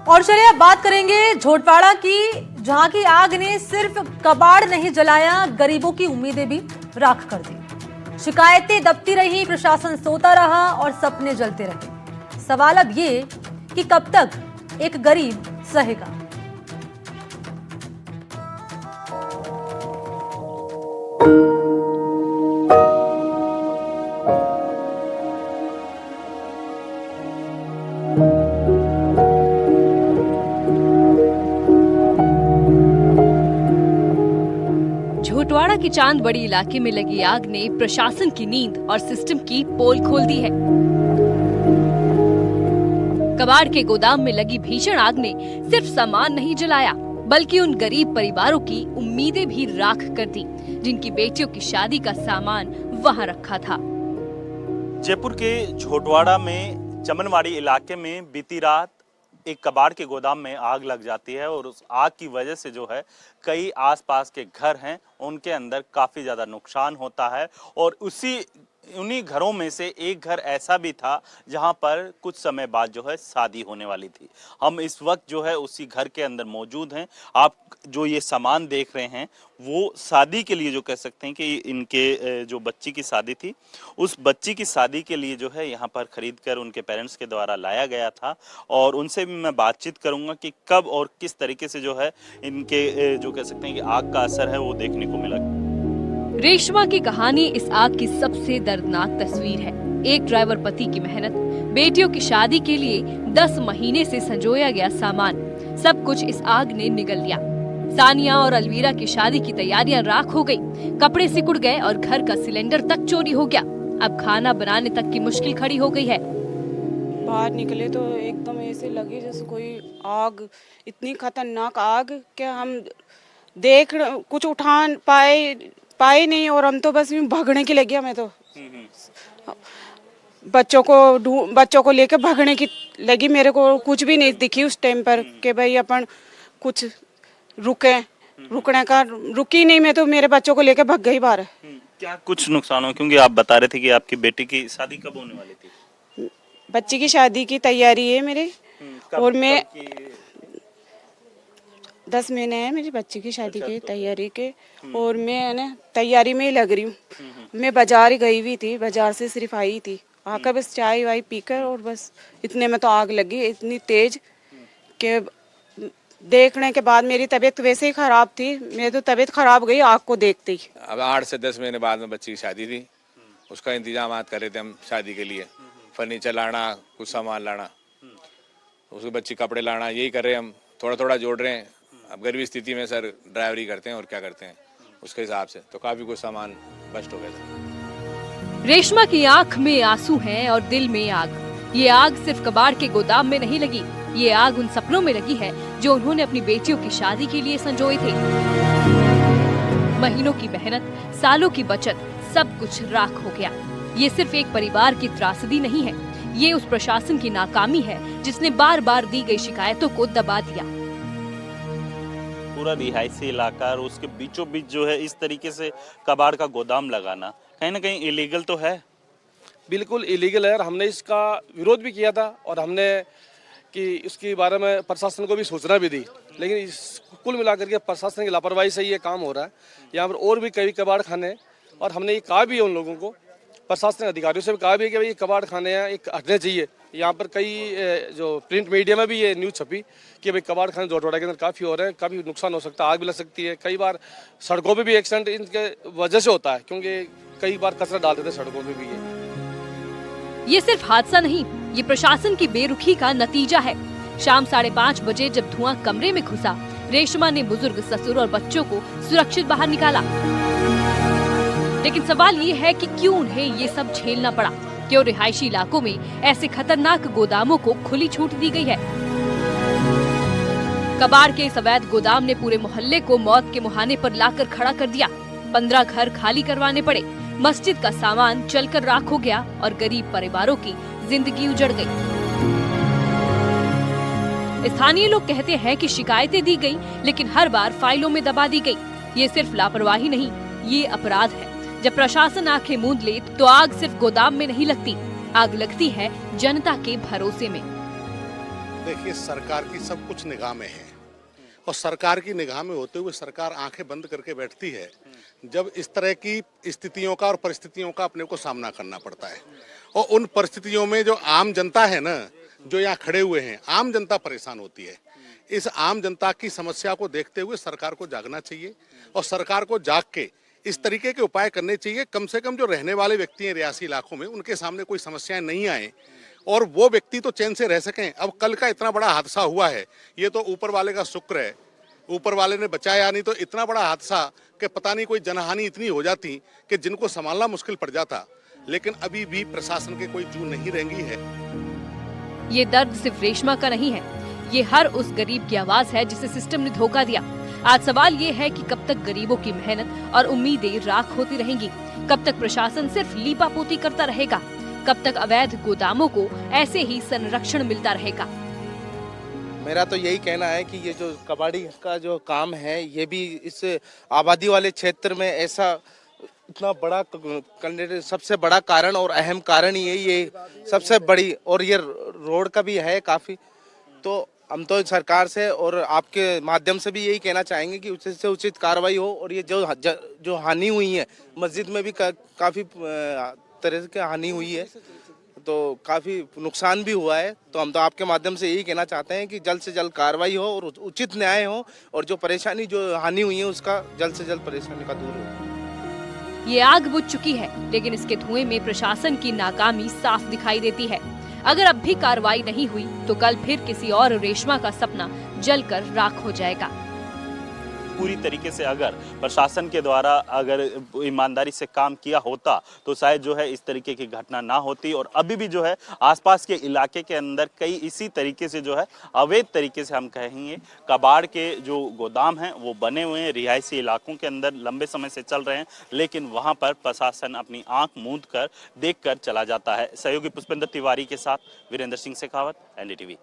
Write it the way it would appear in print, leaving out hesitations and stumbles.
और चलिए अब बात करेंगे झोटवाड़ा की, जहां की आग ने सिर्फ कबाड़ नहीं जलाया, गरीबों की उम्मीदें भी राख कर दी। शिकायतें दबती रही, प्रशासन सोता रहा और सपने जलते रहे। सवाल अब ये कि कब तक एक गरीब सहेगा। झोटवाड़ा की चांदबड़ी इलाके में लगी आग ने प्रशासन की नींद और सिस्टम की पोल खोल दी है। कबाड़ के गोदाम में लगी भीषण आग ने सिर्फ सामान नहीं जलाया, बल्कि उन गरीब परिवारों की उम्मीदें भी राख कर दी, जिनकी बेटियों की शादी का सामान वहां रखा था। जयपुर के झोटवाड़ा में चमनवाड़ी इलाके में बीती रात एक कबाड़ के गोदाम में आग लग जाती है और उस आग की वजह से जो है कई आसपास के घर हैं उनके अंदर काफ़ी ज़्यादा नुकसान होता है। और उन्हीं घरों में से एक घर ऐसा भी था जहां पर कुछ समय बाद जो है शादी होने वाली थी। हम इस वक्त जो है उसी घर के अंदर मौजूद हैं। आप जो ये सामान देख रहे हैं वो शादी के लिए, जो कह सकते हैं कि इनके जो बच्ची की शादी थी, उस बच्ची की शादी के लिए जो है यहाँ पर खरीद कर उनके पेरेंट्स के द्वारा लाया गया था। और उनसे भी मैं बातचीत करूँगा कि कब और किस तरीके से जो है इनके जो कह सकते हैं कि आग का असर है वो देखने को मिला। रेशमा की कहानी इस आग की सबसे दर्दनाक तस्वीर है। एक ड्राइवर पति की मेहनत, बेटियों की शादी के लिए 10 महीने से संजोया गया सामान, सब कुछ इस आग ने निगल लिया। सानिया और अलवीरा की शादी की तैयारियां राख हो गई, कपड़े सिकुड़ गए और घर का सिलेंडर तक चोरी हो गया। अब खाना बनाने तक की मुश्किल खड़ी हो गई है। बाहर निकले तो एकदम ऐसे लगे जैसे कोई आग, इतनी खतरनाक आग कि हम देख कुछ उठा पाए नहीं, और हम तो बस भागने की लगी। मैं तो बच्चों को लेकर भागने की लगी। मेरे को कुछ भी नहीं दिखी उस टाइम पर कि भाई अपन कुछ रुकी नहीं। मैं तो मेरे बच्चों को लेकर भाग गई बाहर। क्या कुछ नुकसान हो, क्योंकि आप बता रहे थे कि आपकी बेटी की शादी कब होने वाली थी? बच्ची की शादी की तैयारी है मेरे, और मैं 10 महीने है मेरी बच्ची की शादी की तैयारी के, और मैं ना तैयारी में ही लग रही हूँ। मैं बाजार गई हुई थी, बाजार से सिर्फ आई थी, आकर बस चाय वाय पीकर, और बस इतने में तो आग लगी इतनी तेज कि देखने के बाद मेरी तबीयत वैसे ही खराब थी। मेरी तो तबीयत खराब हो गई आग को देखते ही। अब 8 से 10 महीने बाद में बच्ची की शादी थी, उसका इंतजाम कर रहे थे हम शादी के लिए, फर्नीचर लाना, कुछ सामान लाना, उसके बच्ची कपड़े लाना, यही कर रहे हैं हम। थोड़ा थोड़ा जोड़ रहे हैं। अब गरीबी स्थिति में सर ड्राइवरी करते हैं और क्या करते हैं, उसके हिसाब से तो काफी कुछ सामान बस्ट हो गया था। रेशमा की आंख में आंसू हैं और दिल में आग। ये आग सिर्फ कबाड़ के गोदाम में नहीं लगी, ये आग उन सपनों में लगी है जो उन्होंने अपनी बेटियों की शादी के लिए संजोए थे। महीनों की मेहनत, सालों की बचत, सब कुछ राख हो गया। ये सिर्फ एक परिवार की त्रासदी नहीं है, ये उस प्रशासन की नाकामी है जिसने बार बार दी गई शिकायतों को दबा दिया। पूरा रिहायशी इलाका और उसके बीचों बीच जो है इस तरीके से कबाड़ का गोदाम लगाना कहीं ना कहीं इलीगल तो है। बिल्कुल इलीगल है, और हमने इसका विरोध भी किया था, और हमने कि इसके बारे में प्रशासन को भी सूचना भी दी, लेकिन कुल मिलाकर के प्रशासन की लापरवाही से ये काम हो रहा है। यहाँ पर और भी कई कबाड़ खाने हैं, और हमने ये कहा भी है उन लोगों को, प्रशासन अधिकारियों से भी कहा भी है कि भाई ये कबाड़ खाने हैं, एक हटने चाहिए। यहाँ पर कई जो प्रिंट मीडिया में भी ये न्यूज़ छपी कि भाई कबाड़ खाने झोटवाड़ा के अंदर काफ़ी हो रहे हैं, काफ़ी नुकसान हो सकता है, आग भी लग सकती है। कई बार सड़कों पे भी एक्सीडेंट इनके वजह से होता है, क्योंकि कई बार कचरा डाल देते हैं सड़कों पे भी। ये सिर्फ हादसा नहीं, ये प्रशासन की बेरुखी का नतीजा है। शाम 5:30 बजे जब धुआं कमरे में घुसा, रेशमा ने बुजुर्ग ससुर और बच्चों को सुरक्षित बाहर निकाला। लेकिन सवाल ये है कि क्यों उन्हें ये सब झेलना पड़ा? क्यों रिहायशी इलाकों में ऐसे खतरनाक गोदामों को खुली छूट दी गई है? कबाड़ के इस अवैध गोदाम ने पूरे मोहल्ले को मौत के मुहाने पर लाकर खड़ा कर दिया। 15 घर खाली करवाने पड़े, मस्जिद का सामान जलकर राख हो गया और गरीब परिवारों की जिंदगी उजड़ गई। स्थानीय लोग कहते हैं कि शिकायतें दी गई, लेकिन हर बार फाइलों में दबा दी गई। ये सिर्फ लापरवाही नहीं, ये अपराध है। जब प्रशासन आंखें मूंद ले तो आग सिर्फ गोदाम में नहीं लगती, आग लगती है जनता के भरोसे में। देखिए, सरकार की सब कुछ निगाह में है और सरकार की निगाह में होते हुए सरकार आंखें बंद करके बैठती है जब इस तरह की स्थितियों का और परिस्थितियों का अपने को सामना करना पड़ता है। और उन परिस्थितियों में जो आम जनता है ना, जो यहाँ खड़े हुए हैं, आम जनता परेशान होती है। इस आम जनता की समस्या को देखते हुए सरकार को जागना चाहिए और सरकार को जाग के इस तरीके के उपाय करने चाहिए, कम से कम जो रहने वाले व्यक्ति हैं रियासी इलाकों में, उनके सामने कोई समस्याएं नहीं आए और वो व्यक्ति तो चैन से रह सकें। अब कल का इतना बड़ा हादसा हुआ है, ये तो ऊपर वाले का शुक्र है, ऊपर वाले ने बचाया, नहीं तो इतना बड़ा हादसा कि पता नहीं कोई जनहानि इतनी हो जाती कि जिनको संभालना मुश्किल पड़ जाता। लेकिन अभी भी प्रशासन के कोई जू नहीं रेंगी है। ये दर्द सिर्फ रेशमा का नहीं है, ये हर उस गरीब की आवाज है जिसे सिस्टम ने धोखा दिया। आज सवाल ये है कि कब तक गरीबों की मेहनत और उम्मीदें राख होती रहेंगी, कब तक प्रशासन सिर्फ लीपापोती करता रहेगा, कब तक अवैध गोदामों को ऐसे ही संरक्षण मिलता रहेगा। मेरा तो यही कहना है कि ये जो कबाड़ी का जो काम है, ये भी इस आबादी वाले क्षेत्र में ऐसा इतना बड़ा सबसे बड़ा कारण और अहम कारण ये सबसे बड़ी, और ये रोड का भी है काफी। तो हम तो सरकार से और आपके माध्यम से भी यही कहना चाहेंगे कि उचित से उचित कार्रवाई हो और ये जो हानि हुई है मस्जिद में भी काफी तरह की हानि हुई है, तो काफी नुकसान भी हुआ है। तो हम तो आपके माध्यम से यही कहना चाहते हैं कि जल्द से जल्द कार्रवाई हो और उचित न्याय हो और जो परेशानी जो हानि हुई है उसका जल्द से जल्द परेशानी का दूर हो। ये आग बुझ चुकी है, लेकिन इसके धुएं में प्रशासन की नाकामी साफ दिखाई देती है। अगर अब भी कार्रवाई नहीं हुई तो कल फिर किसी और रेशमा का सपना जलकर राख हो जाएगा। पूरी तरीके से अगर प्रशासन के द्वारा अगर ईमानदारी से काम किया होता तो शायद जो है इस तरीके की घटना ना होती। और अभी भी जो है आसपास के इलाके के अंदर कई इसी तरीके से जो है अवैध तरीके से हम कहेंगे कबाड़ के जो गोदाम हैं वो बने हुए हैं, रिहायशी इलाकों के अंदर लंबे समय से चल रहे हैं, लेकिन वहां पर प्रशासन अपनी आंख मूंद कर देख कर चला जाता है। सहयोगी पुष्पेंद्र तिवारी के साथ वीरेंद्र सिंह शेखावत, NDTV।